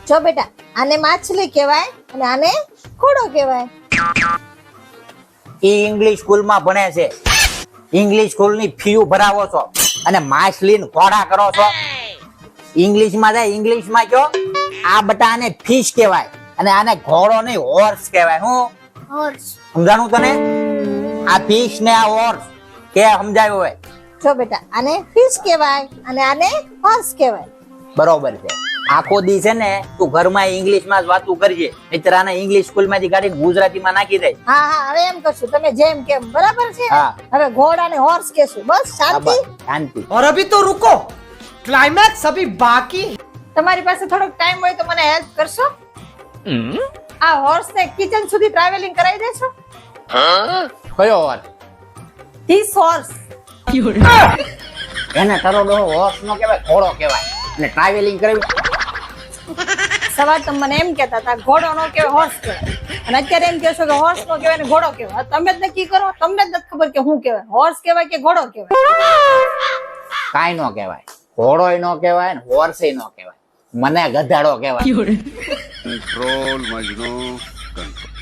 જો બેટા, આને માછલી કહેવાય અને આને ઘોડો કહેવાય. ઈ ઇંગ્લિશ સ્કૂલમાં ભણે છે. ઇંગ્લિશ સ્કૂલની ફી ભરાવો છો અને માછલીને ઘોડા કરો છો. ઇંગ્લિશમાં જાય, ઇંગ્લિશમાં કયો. આ બટા આને ફિશ કહેવાય અને આને ઘોડો નહીં હોર્સ કહેવાય. હું હોર્સ. સમજાણું તને? આ ફિશ ને આ હોર્સ કે સમજાયું હોય? જો બેટા, આને ફિશ કહેવાય અને આને હોર્સ કહેવાય. બરોબર છે. આખો દી છે ને તું ઘરમાં ઇંગ્લિશમાં જ વાતું કરજે, નહીતર આને ઇંગ્લિશ સ્કૂલમાંથી કાઢીને ગુજરાતીમાં નાખી દે. હા હા, હવે એમ કરશું તમે જેમ કેમ. બરાબર છે? હા. હવે ઘોડા ને હોર્સ કહેશું. બસ શાંતિ. શાંતિ. और अभी तो रुको, क्लाइमैक्स अभी बाकी. તમારી પાસે થોડોક ટાઈમ હોય તો મને હેલ્પ કરશો? આ હોર્સ ને કિચન સુધી ટ્રાવેલિંગ કરાવી દેશો? કયો વાત? This horse. એને તારો ડોહો હોર્સ નો કહેવાય, ઘોડો કહેવાય. અને ટ્રાવેલિંગ કરવી. સવાર તમે મને એમ કહેતા હતા ઘોડો નો કહેવાય, હોર્સ કહેવાય, અને અત્યારે એમ કહેશો કે હોર્સ નો કહેવાય ને ઘોડો કહેવાય. તમે જ નક્કી કરો. તમને જ નથી ખબર કે શું કહેવાય, હોર્સ કહેવાય કે ઘોડો કહેવાય. કાંઈ નો કહેવાય, ઘોડોય નો કહેવાય ને હોર્સય નો કહેવાય. મને ગધાડો કહેવાય. Control, Majnu. Control.